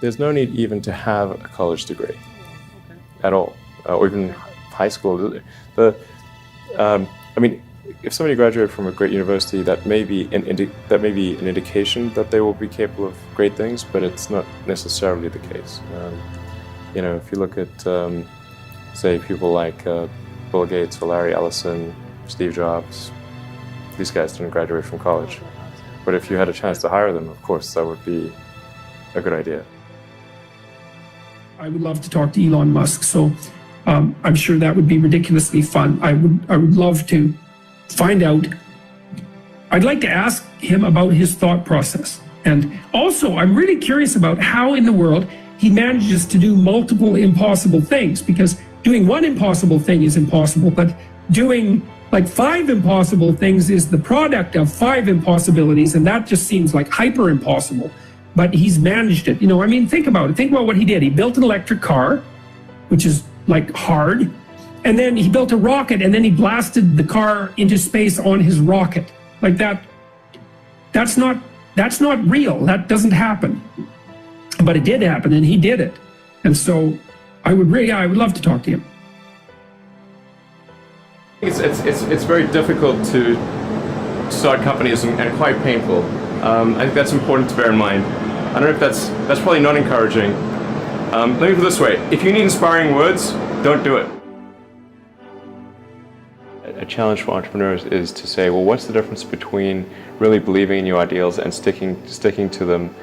there's no need even to have a college degree at all, or even high school. I mean, if somebody graduated from a great university, that may be an indication that they will be capable of great things, but it's not necessarily the case. You know, if you look at, say, people like Bill Gates or Larry Ellison, Steve Jobs, these guys didn't graduate from college. But if you had a chance to hire them, of course, that would be a good idea. I would love to talk to Elon Musk, so I'm sure that would be ridiculously fun. I would love to find out. I'd like to ask him about his thought process. And also, I'm really curious about how in the world he manages to do multiple impossible things, because doing one impossible thing is impossible, but doing like 5 impossible things is the product of 5 impossibilities, and that just seems like hyper impossible. But he's managed it. You know, I mean, think about it. Think about what he did. He built an electric car, which is like hard. And then he built a rocket, and then he blasted the car into space on his rocket. Like that's not real. That doesn't happen. But it did happen, and he did it. And so I would love to talk to him. It's very difficult to start companies and quite painful. I think that's important to bear in mind. I don't know if that's probably not encouraging. Let me put it this way: if you need inspiring words, don't do it. A challenge for entrepreneurs is to say, well, what's the difference between really believing in your ideals and sticking to them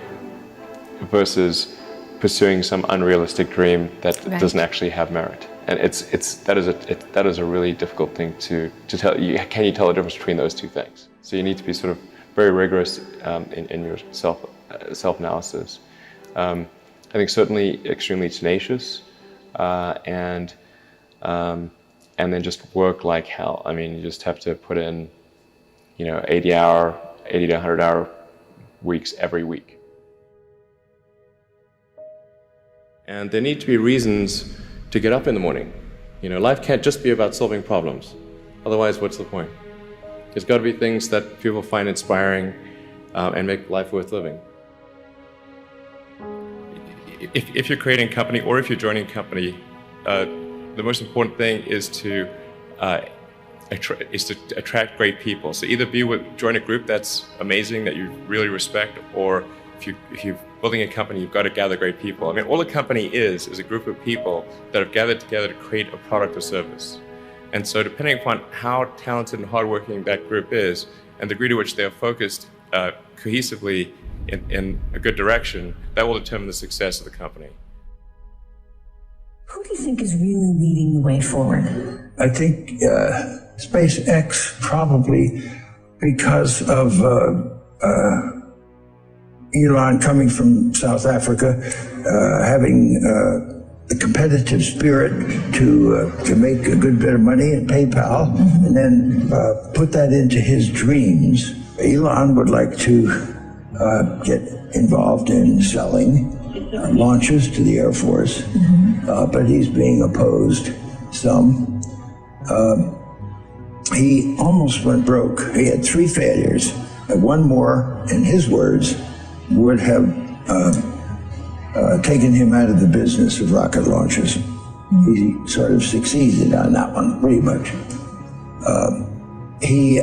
versus pursuing some unrealistic dream that doesn't actually have merit? And that is a really difficult thing to tell you. Can you tell the difference between those two things? So you need to be sort of very rigorous in your self-analysis. I think certainly extremely tenacious, and then just work like hell. I mean, you just have to put in, 80 to 100 hour weeks every week. And there need to be reasons to get up in the morning. Life can't just be about solving problems. Otherwise, what's the point? There's got to be things that people find inspiring and make life worth living. If you're creating a company or if you're joining a company, the most important thing is to attract great people. So either join a group that's amazing, that you really respect, or if you're building a company, you've got to gather great people. I mean, all a company is a group of people that have gathered together to create a product or service. And so depending upon how talented and hardworking that group is, and the degree to which they are focused cohesively in a good direction, that will determine the success of the company. Who do you think is really leading the way forward? I think SpaceX, probably because of Elon coming from South Africa, having the competitive spirit to make a good bit of money at PayPal, and then put that into his dreams. Elon would like to get involved in selling launches to the Air Force, but he's being opposed some. He almost went broke. He had 3 failures. One more, in his words, would have taken him out of the business of rocket launches. He sort of succeeded on that one, pretty much. He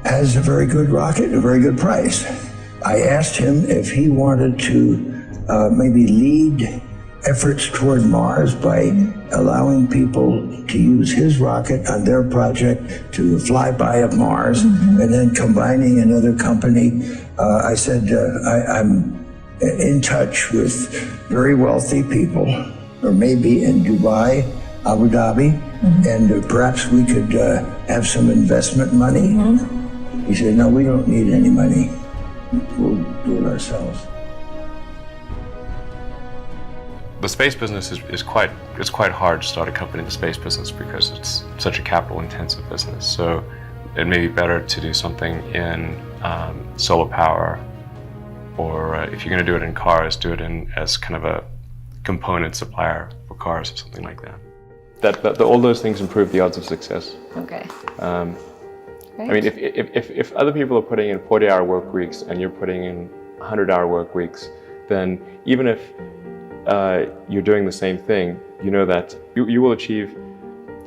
has a very good rocket, a very good price. I asked him if he wanted to maybe lead efforts toward Mars by allowing people to use his rocket on their project to fly by of Mars, and then combining another company. I said, I'm in touch with very wealthy people, or maybe in Dubai, Abu Dhabi, and perhaps we could have some investment money. He said, no, we don't need any money. We'll do it ourselves. The space business is quite hard to start a company in the space business because it's such a capital-intensive business. So it may be better to do something in solar power, or if you're going to do it in cars, do it as kind of a component supplier for cars or something like that. All those things improve the odds of success. Okay. I mean, if other people are putting in 40-hour work weeks and you're putting in 100-hour work weeks, then even if you're doing the same thing, you know that you will achieve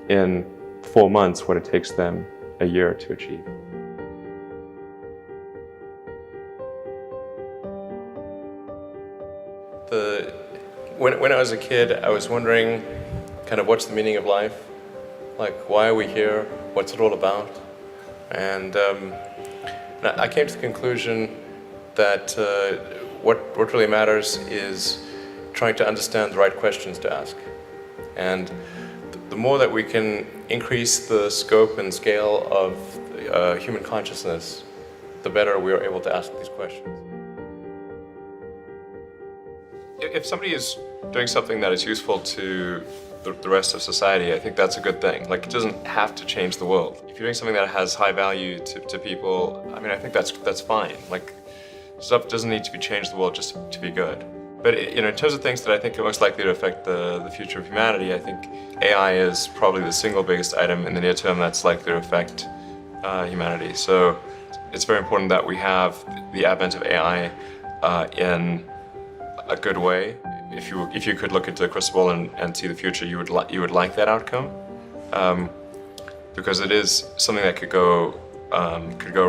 in 4 months what it takes them a year to achieve. When I was a kid, I was wondering kind of what's the meaning of life? Like, why are we here? What's it all about? And I came to the conclusion that what really matters is trying to understand the right questions to ask. And the more that we can increase the scope and scale of human consciousness, the better we are able to ask these questions. If somebody is doing something that is useful to the rest of society, I think that's a good thing. Like, it doesn't have to change the world. If you're doing something that has high value to people, I mean, I think that's fine. Like, stuff doesn't need to be changed the world just to be good. But in terms of things that I think are most likely to affect the future of humanity, I think AI is probably the single biggest item in the near term that's likely to affect humanity. So it's very important that we have the advent of AI in a good way. If you could look into the crystal ball and see the future, you would like that outcome, because it is something that could go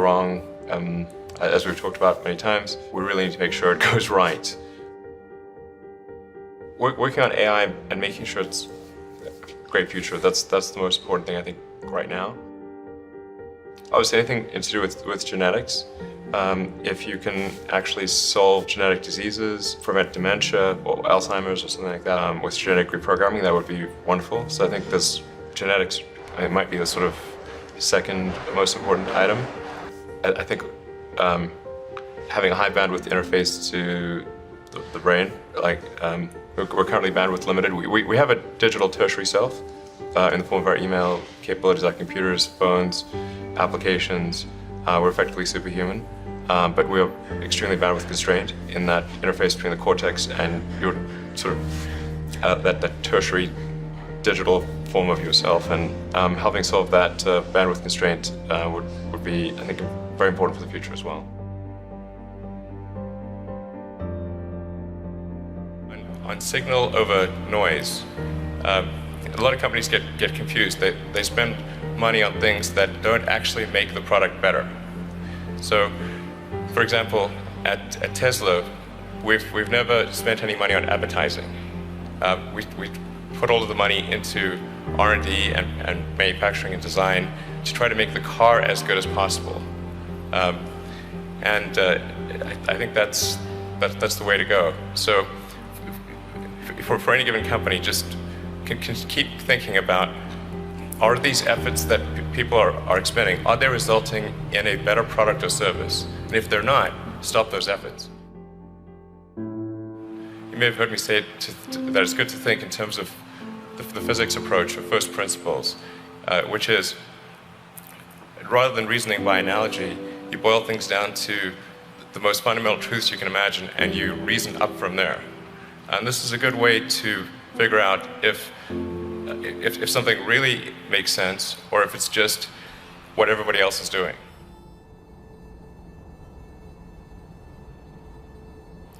wrong. As we've talked about many times, we really need to make sure it goes right. Working on AI and making sure it's a great future, that's the most important thing I think right now. Obviously, anything to do with genetics. If you can actually solve genetic diseases, prevent dementia or Alzheimer's or something like that with genetic reprogramming, that would be wonderful. So I think this genetics, it might be the sort of second most important item. I think having a high bandwidth interface to the brain, like we're currently bandwidth limited. We have a digital tertiary self in the form of our email capabilities, like computers, phones, applications. We're effectively superhuman, but we're extremely bandwidth constrained in that interface between the cortex and your sort of that tertiary digital form of yourself. And helping solve that bandwidth constraint would be, I think, very important for the future as well. On signal over noise, a lot of companies get confused. They spend money on things that don't actually make the product better. So, for example, at Tesla, we've never spent any money on advertising. We put all of the money into R&D and manufacturing and design to try to make the car as good as possible. I think that's the way to go. So, for any given company, just can keep thinking about, are these efforts that people are expending, are they resulting in a better product or service? And if they're not, stop those efforts. You may have heard me say that it's good to think in terms of the physics approach of first principles, which is, rather than reasoning by analogy, you boil things down to the most fundamental truths you can imagine, and you reason up from there. And this is a good way to figure out if something really makes sense, or if it's just what everybody else is doing.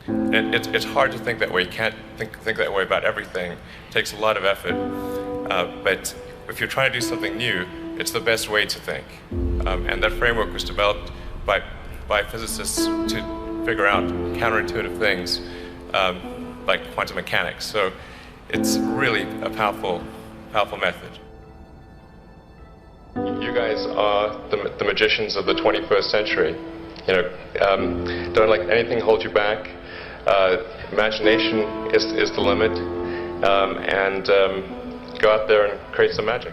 And it's hard to think that way. You can't think that way about everything. It takes a lot of effort. But if you're trying to do something new, it's the best way to think. And that framework was developed by physicists to figure out counterintuitive things, like quantum mechanics. So it's really a powerful method. You guys are the magicians of the 21st century. Don't let anything hold you back. Imagination is the limit, and go out there and create some magic.